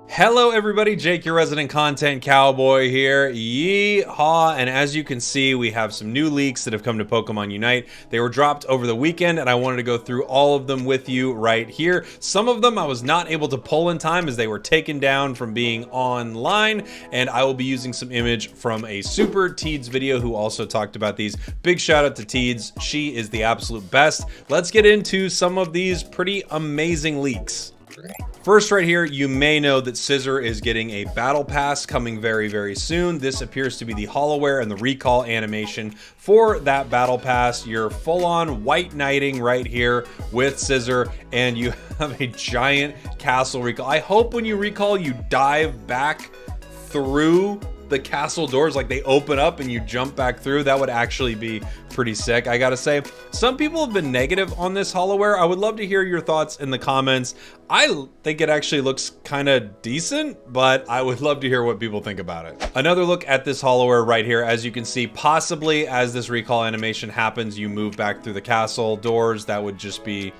Hello everybody, Jake, your resident content cowboy here. Yeehaw! And as you can see, we have some new leaks that have come to Pokemon Unite. They were dropped over the weekend, and I wanted to go through all of them with you right here. Some of them I was not able to pull in time as they were taken down from being online, and I will be using some image from a super Teeds video who also talked about these. Big shout out to Teeds. She is the absolute best. Let's get into some of these pretty amazing leaks. First right here, you may know that Scizor is getting a battle pass coming very soon. This appears to be the Hollowair and the recall animation for that battle pass. You're full-on white knighting right here with Scizor, and you have a giant castle recall. I hope when you recall, you dive back through the castle doors, like they open up and you jump back through. That would actually be pretty sick, I gotta say. Some people have been negative on this Hollowair. I would love to hear your thoughts in the comments. I think it actually looks kind of decent, but I would love to hear what people think about it. Another look at this Hollowair right here. As you can see, possibly as this recall animation happens, you move back through the castle doors. That would just be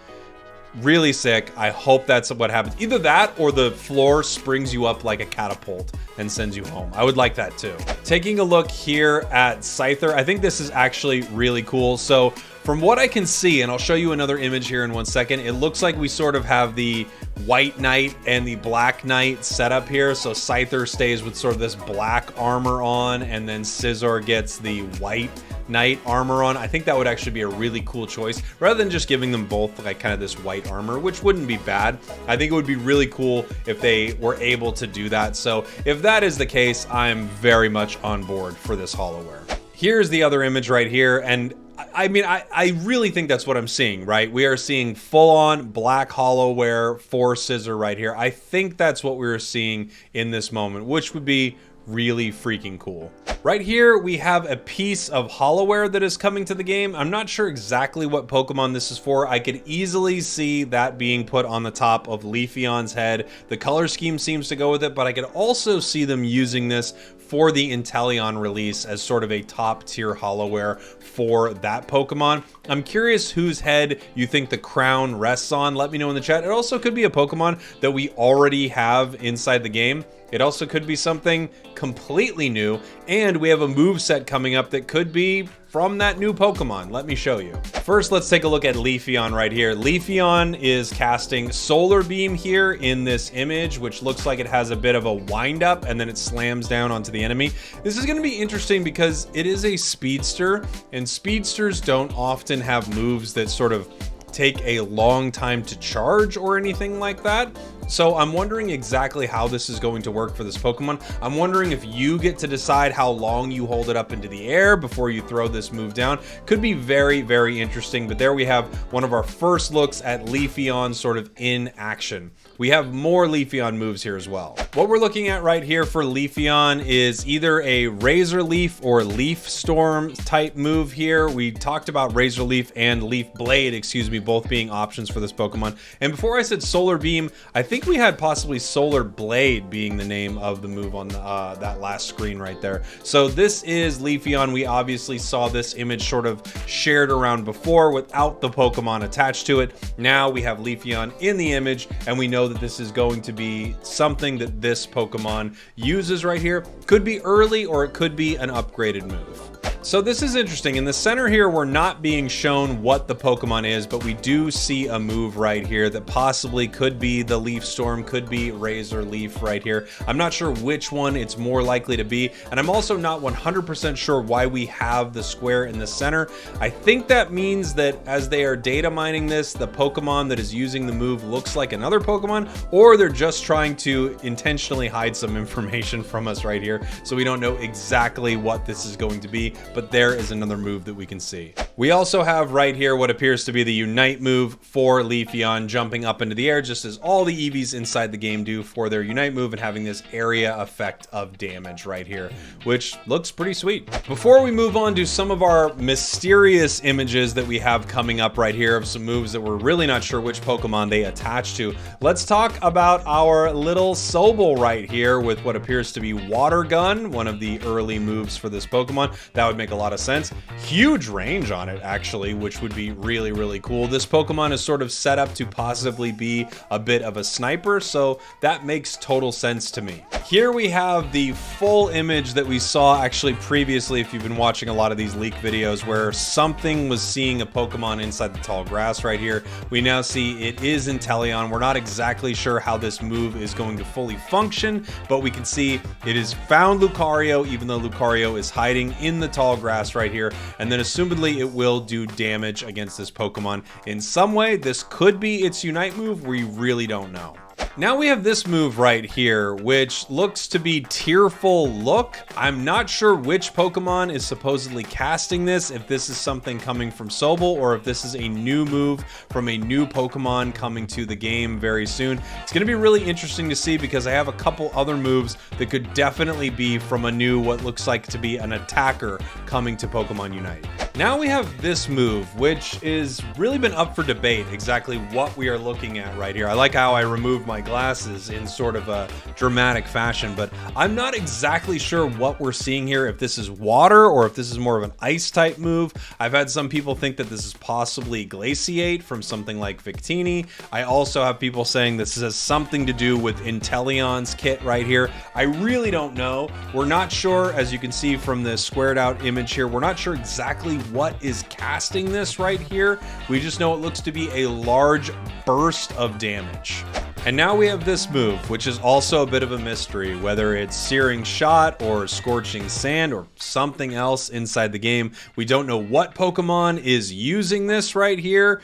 really sick. I hope that's what happens. Either that or the floor springs you up like a catapult and sends you home. I would like that too. Taking a look here at Scyther, I think this is actually really cool. So from what I can see, and I'll show you another image here in 1 second, it looks like we sort of have the white knight and the black knight set up here. So Scyther stays with sort of this black armor on, and then Scizor gets the white knight armor on. I think that would actually be a really cool choice rather than just giving them both like kind of this white armor, which wouldn't be bad. I think it would be really cool if they were able to do that. So if that is the case, I'm very much on board for this Hollowair. Here's the other image right here, and I mean, I really think that's what I'm seeing, right? We are seeing full-on black Hollowair for Scizor right here. I think that's what we were seeing in this moment, which would be really freaking cool. Right here, we have a piece of Hollowair that is coming to the game. I'm not sure exactly what Pokemon this is for. I could easily see that being put on the top of Leafeon's head. The color scheme seems to go with it, but I could also see them using this for the Intellion release as sort of a top tier Hollowair for that Pokemon. I'm curious whose head you think the crown rests on. Let me know in the chat. It also could be a Pokemon that we already have inside the game. It also could be something completely new, and we have a move set coming up that could be from that new Pokemon. Let me show you. First, let's take a look at Leafeon right here. Leafeon is casting Solar Beam here in this image, which looks like it has a bit of a wind up and then it slams down onto the enemy. This is going to be interesting because it is a speedster, and speedsters don't often have moves that sort of take a long time to charge or anything like that. So I'm wondering exactly how this is going to work for this Pokemon. I'm wondering if you get to decide how long you hold it up into the air before you throw this move down. Could be very interesting, but there we have one of our first looks at Leafeon sort of in action. We have more Leafeon moves here as well. What we're looking at right here for Leafeon is either a Razor Leaf or Leaf Storm type move here. We talked about Razor Leaf and Leaf Blade, excuse me, both being options for this Pokemon. And before I said Solar Beam, I think we had possibly Solar Blade being the name of the move on that last screen right there. So this is Leafeon. We obviously saw this image sort of shared around before without the Pokemon attached to it. Now we have Leafeon in the image, and we know that this is going to be something that this Pokemon uses right here. Could be early, or it could be an upgraded move. So this is interesting. In the center here, we're not being shown what the Pokemon is, but we do see a move right here that possibly could be the Leaf Storm, could be Razor Leaf right here. I'm not sure which one it's more likely to be, and I'm also not 100% sure why we have the square in the center. I think that means that as they are data mining this, the Pokemon that is using the move looks like another Pokemon, or they're just trying to intentionally hide some information from us right here, so we don't know exactly what this is going to be. But there is another move that we can see. We also have right here what appears to be the Unite move for Leafeon, jumping up into the air just as all the EVs inside the game do for their Unite move, and having this area effect of damage right here, which looks pretty sweet. Before we move on to some of our mysterious images that we have coming up right here of some moves that we're really not sure which Pokemon they attach to, let's talk about our little Sobel right here with what appears to be Water Gun, one of the early moves for this Pokemon. That would make make a lot of sense. Huge range on it, actually, which would be really, really cool. This Pokemon is sort of set up to possibly be a bit of a sniper, so that makes total sense to me. Here we have the full image that we saw actually previously, if you've been watching a lot of these leak videos, where something was seeing a Pokemon inside the tall grass right here. We now see it is Intellion. We're not exactly sure how this move is going to fully function, but we can see it has found Lucario, even though Lucario is hiding in the tall grass right here, and then assumedly it will do damage against this Pokemon in some way. This could be its Unite move, we really don't know. Now we have this move right here, which looks to be Tearful Look. I'm not sure which Pokemon is supposedly casting this, if this is something coming from Sobel, or if this is a new move from a new Pokemon coming to the game very soon. It's going to be really interesting to see, because I have a couple other moves that could definitely be from a new, what looks like to be an attacker coming to Pokemon Unite. Now we have this move, which is really been up for debate exactly what we are looking at right here. I like how I removed my glasses in sort of a dramatic fashion, but I'm not exactly sure what we're seeing here, if this is water or if this is more of an ice type move. I've had some people think that this is possibly Glaciate from something like Victini. I also have people saying this has something to do with Intellion's kit right here. I really don't know. We're not sure, as you can see from this squared out image here, we're not sure exactly what is casting this right here. We just know it looks to be a large burst of damage. And now we have this move, which is also a bit of a mystery, whether it's Searing Shot or Scorching Sand or something else inside the game. We don't know what Pokemon is using this right here.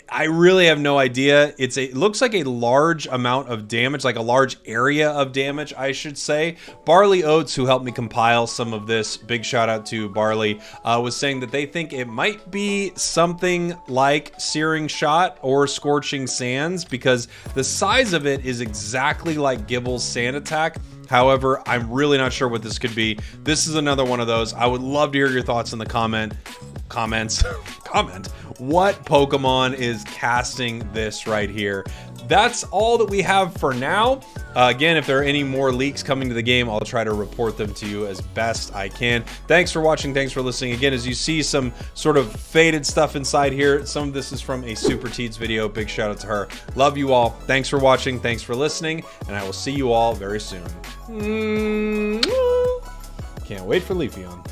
I really have no idea. It looks like a large amount of damage, like a large area of damage, I should say. Barley Oats, who helped me compile some of this, big shout out to Barley, was saying that they think it might be something like Searing Shot or Scorching Sands, because the size of it is exactly like Gibble's Sand Attack. However, I'm really not sure what this could be. This is another one of those. I would love to hear your thoughts in the comments. Comment what Pokemon is casting this right here. That's all that we have for now. Again, if there are any more leaks coming to the game, I'll try to report them to you as best I can. Thanks for watching. Thanks for listening. Again, as you see some sort of faded stuff inside here, some of this is from a Super Teats video. Big shout out to her. Love you all. Thanks for watching. Thanks for listening. And I will see you all very soon. Can't wait for Leafeon.